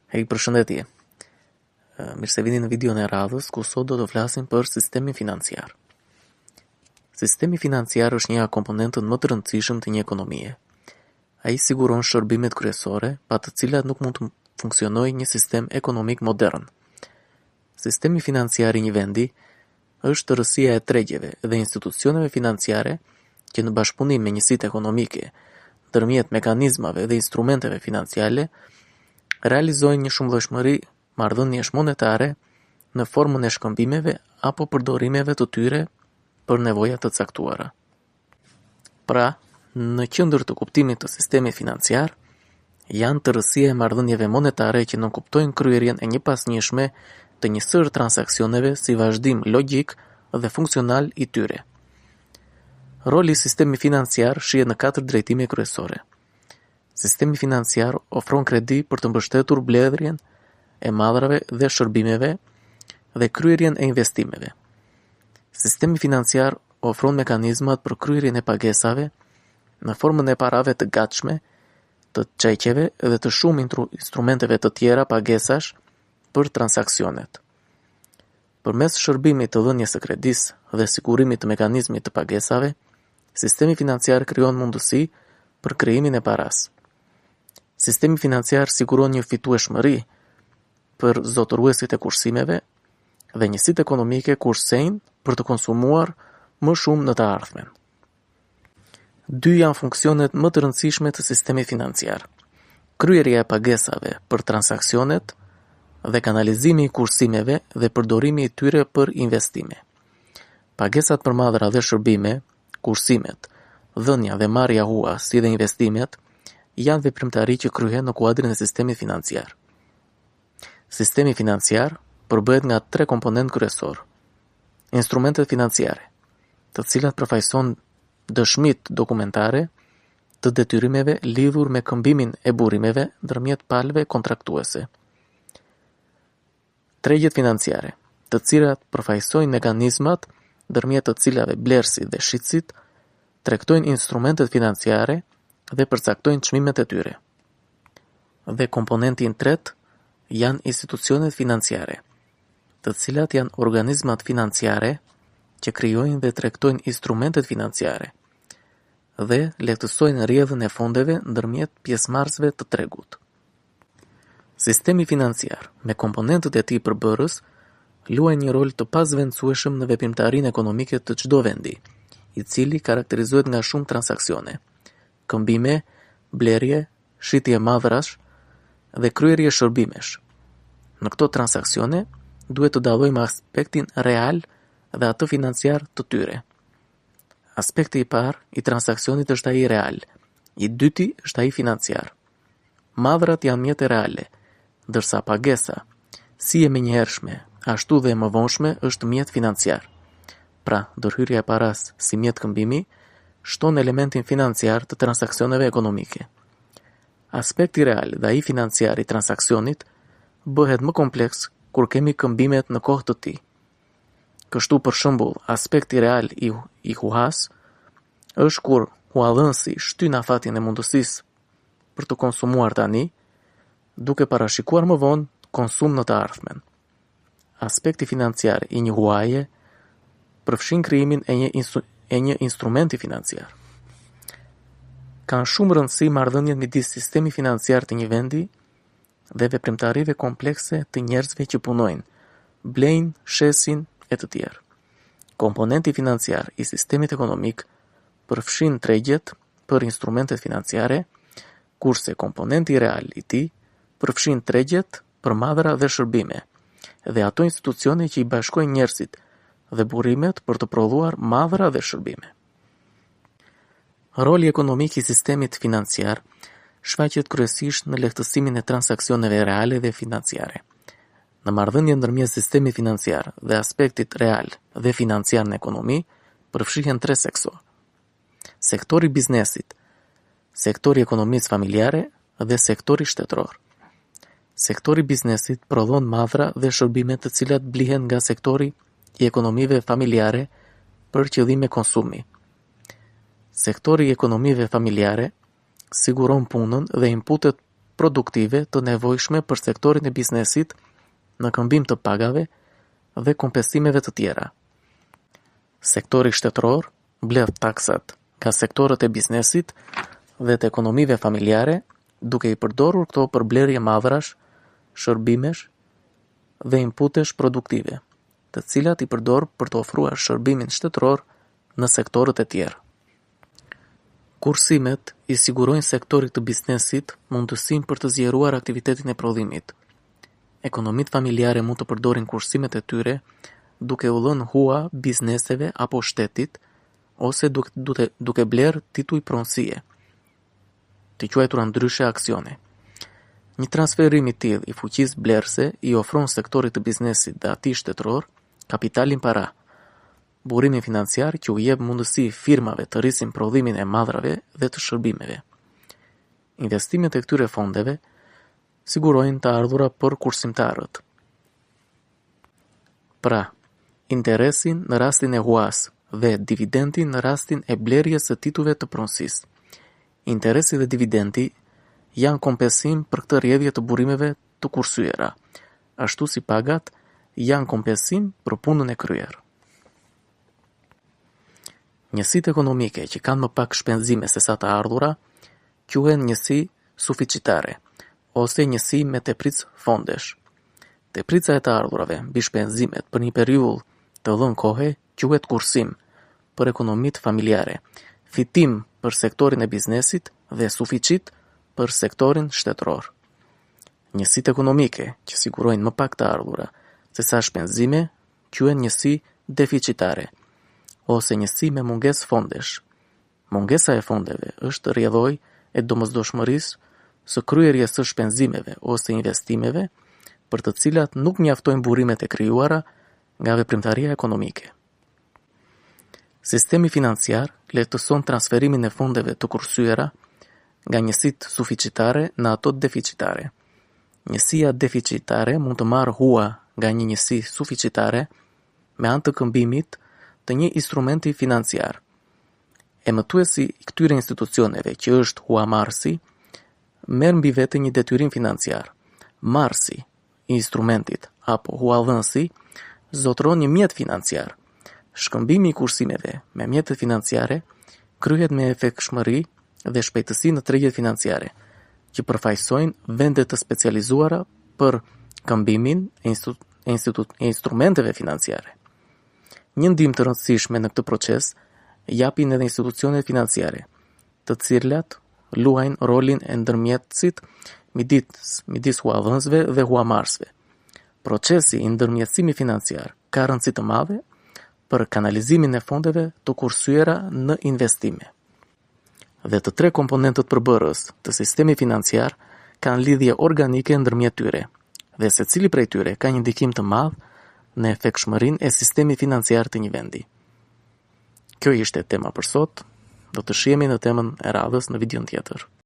Përshëndetje. Mirë se vini në videon e radhës, ku sot do të flasim për sistemin financiar. Sistemi financiar është një nga komponentët më të rëndësishëm të një ekonomie. Ai siguron shërbimet kryesore, pa të cilat nuk mund të funksionojë një sistem ekonomik modern. Sistemi financiar i një vendi është tërësia e tregjeve dhe institucioneve financiare që në bashkëpunim me njësitë ekonomike, ndërmjet mekanizmave dhe instrumenteve financiare, realizojnë një shumëllojshmëri marrëdhëniesh monetare në formën e shkëmbimeve apo përdorimeve të tyre për nevoja të caktuara. Pra, në qendër të kuptimit të sistemit financiar, janë tërësia e marrëdhënieve monetare që nënkuptojnë kryerjen e njëpasnjëshme të një sër transaksioneve si vazhdim logjik dhe funksional i tyre. Roli i sistemit financiar shihet në 4 drejtime kryesore. Sistemi financiar ofron kredi për të mbështetur blerjen e madhrave dhe shërbimeve dhe kryerjen e investimeve. Sistemi financiar ofron mekanizmat për kryerjen e pagesave në formën e parave të gatshme, të çeqeve dhe të shumë instrumenteve të tjera pagesash për transaksionet. Përmes shërbimit të dhënies së kredisë dhe sigurimit të mekanizmit të pagesave, sistemi financiar krijon mundësi për krijimin e parasë. Sistemi financiar siguron një fitueshmëri për zotëruesit e kursimeve dhe njësitë ekonomike kursejnë për të konsumuar më shumë në të ardhmen. Dy janë funksionet më të rëndësishme të sistemit financiar: kryerja e pagesave për transaksionet dhe kanalizimi i kursimeve dhe përdorimi i tyre për investime. Pagesat për madhra dhe shërbime, kursimet, dhënia dhe marrja hua, si dhe investimet, janë veprimtari që kryhen në kuadrin e sistemit financiar. Sistemi financiar përbëhet nga 3 komponentë kryesor. Instrumentet financiare, të cilat përfaqësojnë dëshmitë dokumentare të detyrimeve lidhur me këmbimin e burimeve ndërmjet palëve kontraktuese. Tregjet financiare, të cilat përfaqësojnë mekanizmat ndërmjet të cilave blerësit dhe shitësit tregtojnë instrumentet financiare dhe përcaktojnë çmimet e tyre. Dhe komponenti i tretë janë institucionet financiare, të cilat janë organizmat financiare që krijojnë dhe tregtojnë instrumentet financiare dhe lehtësojnë rrjedhën e fondeve ndërmjet pjesëmarrësve të tregut. Sistemi financiar, me komponentët e tij përbërës, luajnë një rol të pazvendësueshëm në veprimtarinë ekonomike të çdo vendi, i cili karakterizohet nga shumë transaksione, këmbime, blerje, shitje madhrash dhe kryerje shërbimesh. Në këto transaksione, duhet të dallojmë aspektin real dhe atë financiar të tyre. Aspekti i parë i transaksionit është ai real, i dyti është ai financiar. Madhrat janë mjete reale, ndërsa pagesa, si e menjëhershme, ashtu dhe e mëvonshme, është mjet financiar. Pra, ndërhyrja e paras si mjet këmbimi shton elementin financiar të transaksioneve ekonomike. Aspekti real dhe ai financiar i transaksionit bëhet më kompleks kur kemi këmbimet në kohë të tij. Kështu, për shembull, aspekti real i huas është kur huadhënësi shtyn afatin e mundësisë për të konsumuar tani, duke parashikuar më vonë konsum në të ardhmen. Aspekti financiar i një huaje përfshin krijimin e një instrumenti financiar. Kanë shumë rëndësi marrëdhëniet midis sistemi financiar të një vendi dhe veprimtarive komplekse të njerëzve që punojnë, blejnë, shesin e të tjerë. Komponenti financiar i sistemit ekonomik përfshin tregjet për instrumentet financiare, kurse komponenti real i tij përfshin tregjet për madhra dhe shërbime, dhe ato institucione që i bashkojnë njerëzit dhe burimet për të prodhuar madhra dhe shërbime. Roli ekonomik i sistemit financiar shfaqet kryesisht në lehtësimin e transaksioneve reale dhe financiare. Në marrëdhënien ndërmjet sistemit financiar dhe aspektit real dhe financiar në ekonomi, përfshihen 3 sektorë. Sektori biznesit, sektori ekonomisë familjare dhe sektori shtetëror. Sektori biznesit prodhon madhra dhe shërbime të cilat blihen nga sektori i ekonomive familjare për qëllime konsumi. Sektori i ekonomive familjare siguron punën dhe inputet produktive të nevojshme për sektorin e biznesit në këmbim të pagave dhe kompensimeve të tjera. Sektori shtetëror mbledh taksat nga sektorët e biznesit dhe të ekonomive familjare, duke i përdorur këto për blerje madhrash, shërbimesh dhe inputesh produktive, të cilat i përdor për të ofruar shërbimin shtetëror në sektorët e tjerë. Kursimet i sigurojnë sektorit të biznesit mundësinë për të zgjeruar aktivitetin e prodhimit. Ekonomitë familjare mund të përdorin kursimet e tyre duke u lënë hua bizneseve apo shtetit, ose duke bler tituj pronësie, të quajtura ndryshe aksione. Një transferim i tillë i fuqisë blerëse i ofron sektorit të biznesit dhe atij shtetëror kapitalin para, burimin financiar që u jep mundësi firmave të rrisin prodhimin e madrave dhe të shërbimeve. Investimet e këtyre fondeve sigurojnë të ardhura për kursimtarët. Pra, interesin në rastin e huas dhe dividendin në rastin e blerjes së titujve të pronësisë. Interesi dhe dividendi janë kompensim për këtë rrjedhje të burimeve të kursyera, ashtu si pagat janë kompensim për punën e kryer. Njësitë ekonomike që kanë më pak shpenzime se sa të ardhura quhen njësi suficitare ose njësi me tepric fondesh. Teprica e të ardhurave mbi shpenzimet për një periudhë të dhënë kohe quhet kursim për ekonomitë familjare, fitim për sektorin e biznesit dhe suficit për sektorin shtetëror. Njësitë ekonomike që sigurojnë më pak të ardhura se sa shpenzime quhen njësi deficitare ose njësi me mungesë fondesh. Mungesa e fondeve është rrjedhoj e domosdoshmërisë së kryerjes së shpenzimeve ose investimeve për të cilat nuk mjaftojnë burimet e krijuara nga veprimtaria ekonomike. Sistemi financiar lehtëson transferimin e fondeve të kursyera nga njësitë suficitare në ato deficitare. Njësia deficitare mund të marrë hua nga një njësi suficitare me anë të këmbimit të një instrumenti financiar. Emëtuesi i këtyre institucioneve që është huamarrësi merr mbi vete një detyrim financiar. Marrësi i instrumentit apo huadhënësi zotëron një mjet financiar. Shkëmbimi i kursimeve me mjetet financiare kryhet me efektshmëri dhe shpejtësi në tregjet financiare, që përfaqësojnë vende të specializuara për këmbimin e instrumenteve financiare. Një ndihmë të rëndësishme në këtë proces japin edhe institucionet financiare, të cilat luajnë rolin e ndërmjetësit midis huadhënësve dhe huamarrësve. Procesi i ndërmjetësimit financiar ka rëndësi të madhe për kanalizimin e fondeve të kursyera në investime. Dhe të tre komponentët përbërës të sistemit financiar kanë lidhje organike ndërmjet tyre, dhe secili prej tyre ka një ndikim të madh në efektshmërinë e sistemit financiar të një vendi. Kjo ishte tema për sot, do të shihemi në temën e radhës në vidion tjetër.